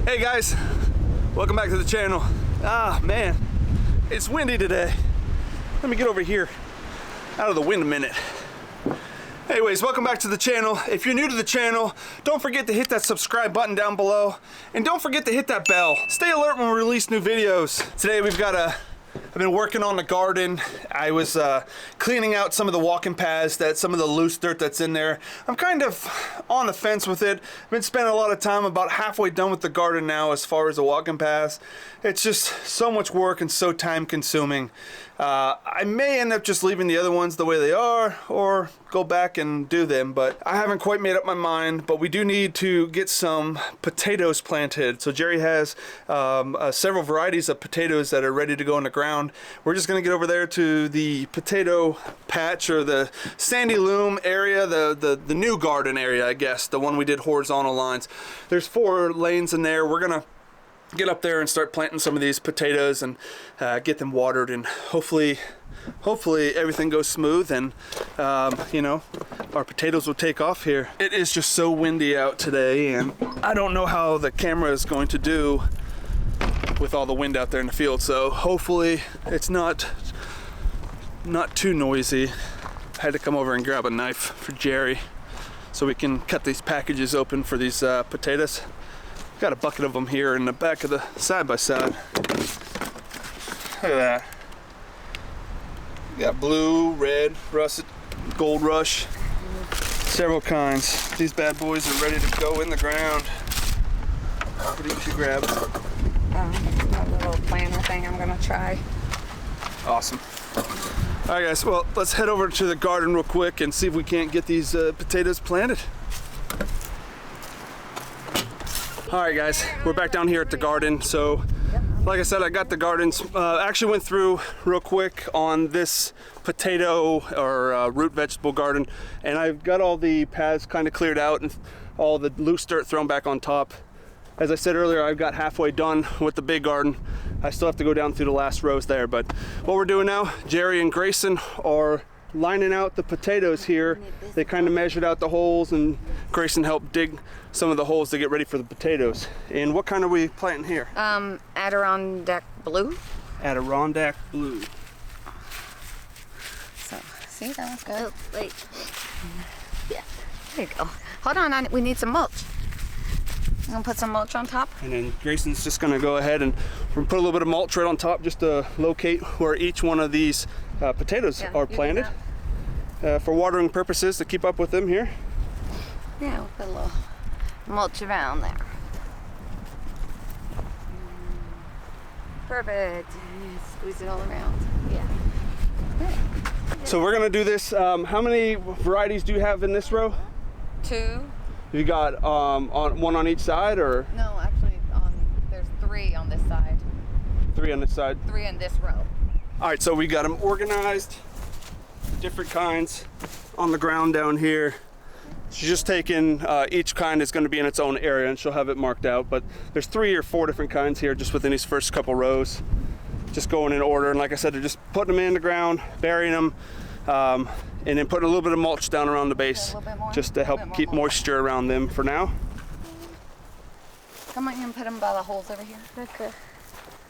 Hey guys, welcome back to the channel. Ah man, it's windy today. Let me get over here, out of the wind a minute. Anyways, welcome back to the channel. If you're new to the channel, don't forget to hit that subscribe button down below. And don't forget to hit that bell. Stay alert when we release new videos. Today I've been working on the garden. I was cleaning out some of the walking paths, some of the loose dirt that's in there. I'm kind of on the fence with it. I've been spending a lot of time, about halfway done with the garden now as far as the walking paths. It's just so much work and so time consuming. I may end up just leaving the other ones the way they are or go back and do them, but I haven't quite made up my mind. But we do need to get some potatoes planted. So Jeri has several varieties of potatoes that are ready to go in the ground. We're just gonna get over there to the potato patch, or the sandy loam area, the new garden area, I guess, the one we did horizontal lines. There's 4 lanes in there. We're gonna get up there and start planting some of these potatoes and get them watered, and hopefully everything goes smooth, and you know, our potatoes will take off here. It is just so windy out today, and I don't know how the camera is going to do with all the wind out there in the field, so hopefully it's not too noisy. I had to come over and grab a knife for Jeri so we can cut these packages open for these potatoes. Got a bucket of them here in the back of the side-by-side. Look at that. We got blue, red, russet, gold rush, several kinds. These bad boys are ready to go in the ground. What did you grab? A little planter thing I'm gonna try. Awesome. All right guys, well, let's head over to the garden real quick and see if we can't get these potatoes planted. All right guys, we're back down here at the garden. So like I said, I got the gardens, actually went through real quick on this potato or root vegetable garden, and I've got all the paths kind of cleared out and all the loose dirt thrown back on top. As I said earlier, I've got halfway done with the big garden. I still have to go down through the last rows there, but what we're doing now, Jeri and Grayson are lining out the potatoes here. They kind of measured out the holes, and Grayson helped dig some of the holes to get ready for the potatoes. And what kind are we planting here? Adirondack blue. Adirondack blue. So, see, that one's good. Oh, wait. Yeah, there you go. Hold on, we need some mulch. I'm gonna put some mulch on top. And then Grayson's just gonna go ahead and we're gonna put a little bit of mulch right on top just to locate where each one of these potatoes are planted. For watering purposes, to keep up with them here. Yeah, we'll put a little mulch around there. Perfect. Squeeze it all around. Yeah. Good. So we're gonna do this. How many varieties do you have in this row? 2. You got one on each side, or? No, actually, there's 3 on this side. 3 on this side? 3 in this row. All right, so we got them organized, different kinds on the ground down here. She's just taking, each kind is gonna be in its own area, and she'll have it marked out, but there's 3 or 4 different kinds here just within these first couple rows. Just going in order, and like I said, they're just putting them in the ground, burying them, and then putting a little bit of mulch down around the base, just to help keep moisture around them for now. Come on, you can put them by the holes over here. Okay.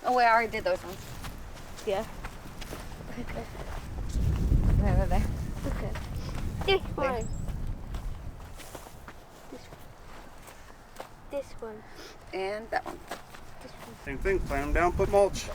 Oh wait, I already did those ones. Yeah. Okay. There. Okay. This one. This one. And that one. This one. Same thing, plant them down, put mulch.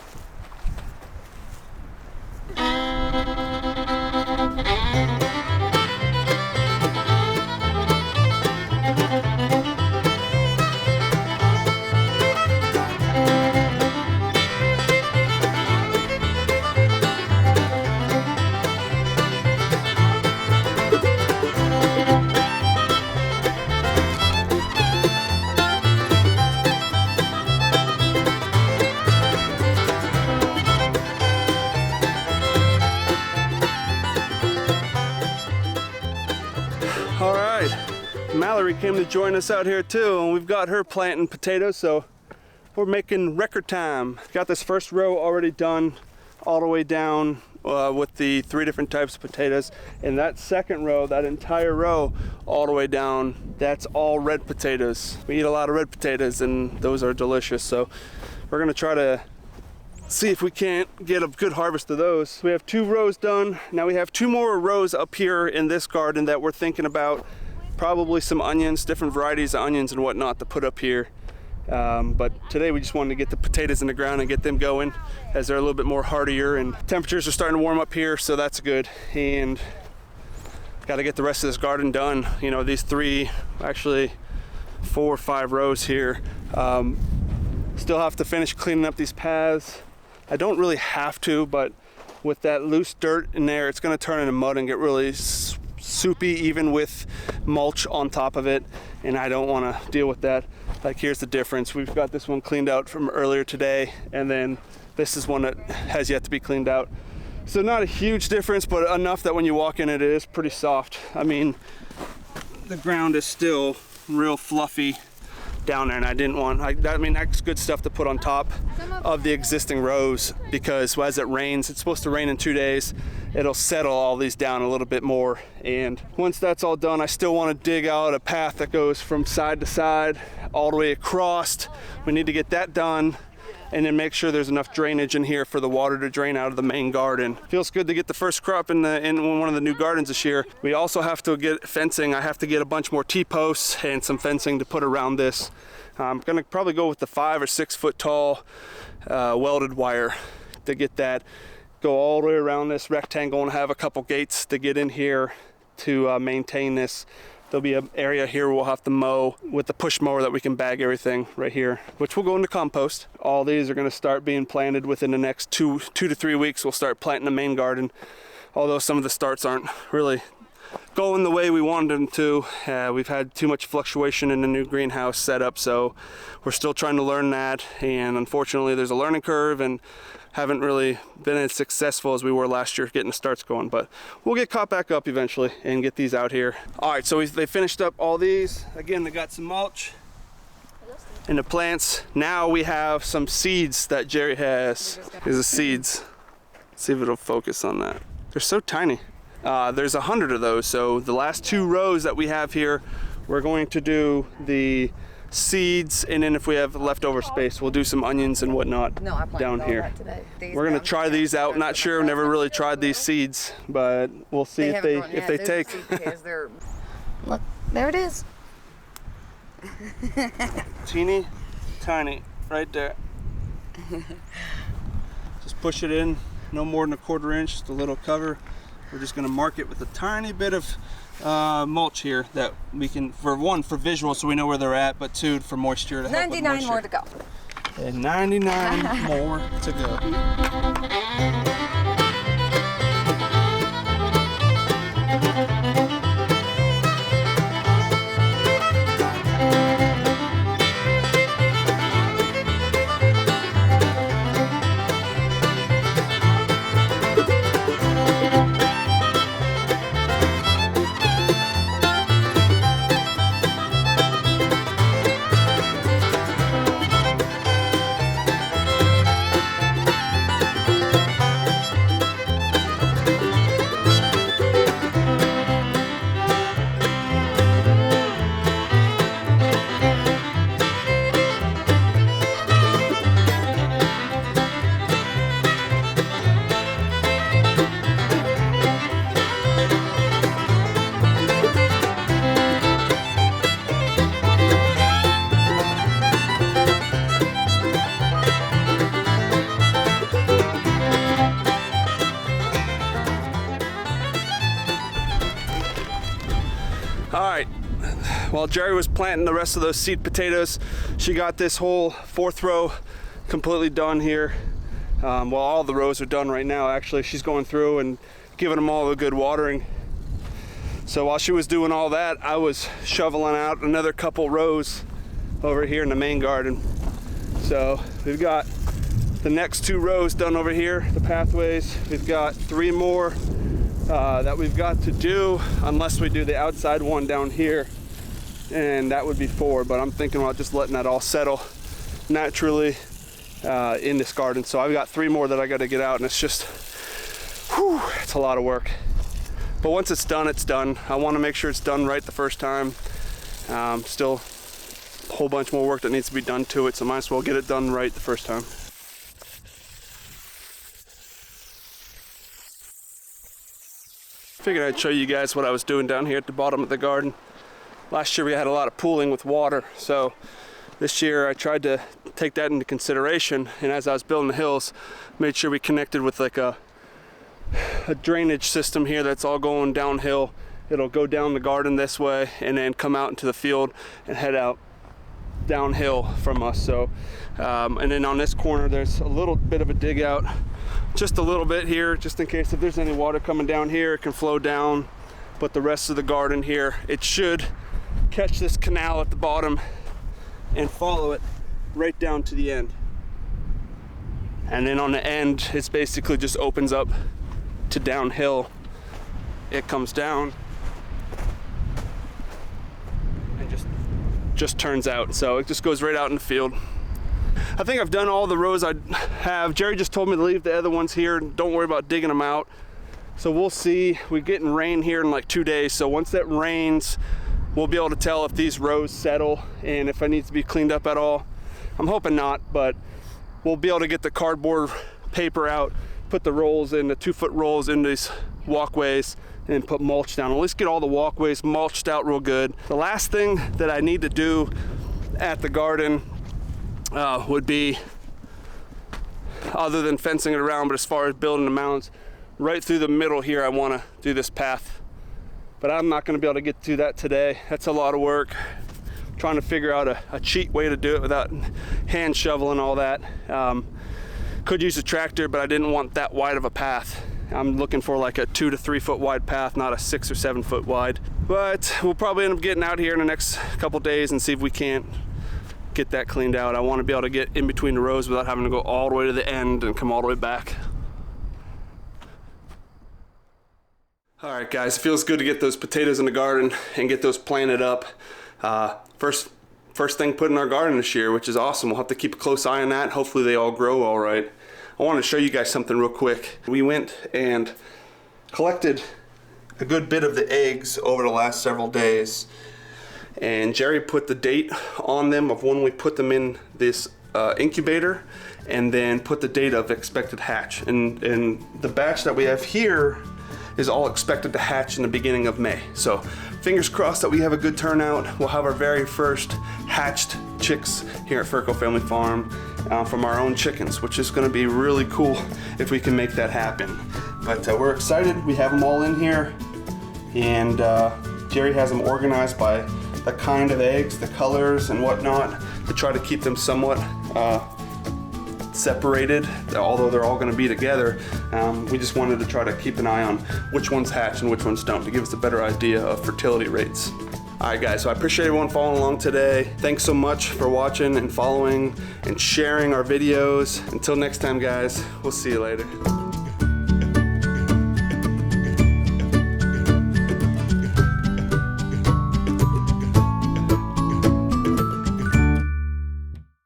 Mallory came to join us out here too, and we've got her planting potatoes, so we're making record time. Got this first row already done all the way down with the 3 different types of potatoes. And that second row, that entire row, all the way down, that's all red potatoes. We eat a lot of red potatoes and those are delicious. So we're gonna try to see if we can't get a good harvest of those. We have 2 rows done. Now we have 2 more rows up here in this garden that we're thinking about. Probably some onions, different varieties of onions and whatnot to put up here. But today we just wanted to get the potatoes in the ground and get them going as they're a little bit more hardier, and temperatures are starting to warm up here, so that's good. And got to get the rest of this garden done. You know, these 3, actually 4 or 5 rows here. Still have to finish cleaning up these paths. I don't really have to, but with that loose dirt in there, it's going to turn into mud and get really soupy, even with mulch on top of it, and I don't want to deal with that. Like, here's the difference. We've got this one cleaned out from earlier today, and then this is one that has yet to be cleaned out. So not a huge difference, but enough that when you walk in it is pretty soft. I mean, the ground is still real fluffy down there, and I didn't want, I mean, that's good stuff to put on top of the existing rows, because as it rains, it's supposed to rain in 2 days, it'll settle all these down a little bit more. And once that's all done, I still want to dig out a path that goes from side to side all the way across. We need to get that done, and then make sure there's enough drainage in here for the water to drain out of the main garden. Feels good to get the first crop in one of the new gardens this year. We also have to get fencing. I have to get a bunch more T-posts and some fencing to put around this. I'm gonna probably go with the 5 or 6 foot tall welded wire to get that, go all the way around this rectangle, and have a couple gates to get in here to maintain this. There'll be an area here where we'll have to mow with the push mower that we can bag everything right here, which will go into compost. All these are going to start being planted within the next 2 to 3 weeks. We'll start planting the main garden, although some of the starts aren't really going the way we wanted them to. We've had too much fluctuation in the new greenhouse setup, so we're still trying to learn that, and unfortunately there's a learning curve, and haven't really been as successful as we were last year getting the starts going, but we'll get caught back up eventually and get these out here. All right, so they finished up all these. Again, they got some mulch in the plants. Now we have some seeds that Jeri has. Here's the seeds. Let's see if it'll focus on that. They're so tiny. There's 100 of those, so the last 2 rows that we have here, we're going to do the seeds, and then if we have leftover space, we'll do some onions and whatnot down here. We're gonna try these out. Not sure, never really tried these seeds, but we'll see if they take. Look, there it is. Teeny tiny, right there. Just push it in, no more than a 1/4 inch, just a little cover. We're just gonna mark it with a tiny bit of mulch here that we can, for one, for visual so we know where they're at, but 2, for moisture to help with 99 more to go. And 99 more to go. While Jeri was planting the rest of those seed potatoes, she got this whole 4th row completely done here. Well, all the rows are done right now, actually. She's going through and giving them all a good watering. So while she was doing all that, I was shoveling out another couple rows over here in the main garden. So we've got the next 2 rows done over here, the pathways. We've got 3 more that we've got to do, unless we do the outside one down here, and that would be 4, but I'm thinking about just letting that all settle naturally in this garden. So I've got 3 more that I got to get out, and it's just, whew, it's a lot of work. But once it's done, it's done. I want to make sure it's done right the first time. Still a whole bunch more work that needs to be done to it, so might as well get it done right the first time. Figured I'd show you guys what I was doing down here at the bottom of the garden. Last year we had a lot of pooling with water, so this year I tried to take that into consideration, and as I was building the hills, made sure we connected with like a drainage system here that's all going downhill. It'll go down the garden this way and then come out into the field and head out downhill from us. So and then on this corner there's a little bit of a dig out, just a little bit here, just in case if there's any water coming down here, it can flow down. But the rest of the garden here, it should catch this canal at the bottom and follow it right down to the end. And then on the end, it's basically just opens up to downhill. It comes down and just turns out. So it just goes right out in the field. I think I've done all the rows I have. Jeri just told me to leave the other ones here. Don't worry about digging them out. So we'll see. We're getting rain here in like 2 days. So once that rains, we'll be able to tell if these rows settle and if it needs to be cleaned up at all. I'm hoping not, but we'll be able to get the cardboard paper out, put the rolls in, the 2-foot rolls in these walkways, and put mulch down. At least get all the walkways mulched out real good. The last thing that I need to do at the garden would be, other than fencing it around, but as far as building the mounds, right through the middle here, I want to do this path. But I'm not going to be able to get to that today. That's a lot of work. Trying to figure out a cheat way to do it without hand shoveling all that. Could use a tractor, but I didn't want that wide of a path. I'm looking for like a 2 to 3 foot wide path, not a 6 or 7 foot wide. But we'll probably end up getting out here in the next couple days and see if we can't get that cleaned out. I want to be able to get in between the rows without having to go all the way to the end and come all the way back. All right, guys, it feels good to get those potatoes in the garden and get those planted up. First thing put in our garden this year, which is awesome. We'll have to keep a close eye on that. Hopefully they all grow all right. I want to show you guys something real quick. We went and collected a good bit of the eggs over the last several days, and Jeri put the date on them of when we put them in this incubator, and then put the date of expected hatch. And the batch that we have here is all expected to hatch in the beginning of May. So fingers crossed that we have a good turnout. We'll have our very first hatched chicks here at Ferko Family Farm from our own chickens, which is gonna be really cool if we can make that happen. But we're excited. We have them all in here, and Jeri has them organized by the kind of eggs, the colors and whatnot, to try to keep them somewhat separated, although they're all going to be together. We just wanted to try to keep an eye on which ones hatch and which ones don't, to give us a better idea of fertility rates. Alright guys, so I appreciate everyone following along today. Thanks so much for watching and following and sharing our videos. Until next time guys, we'll see you later.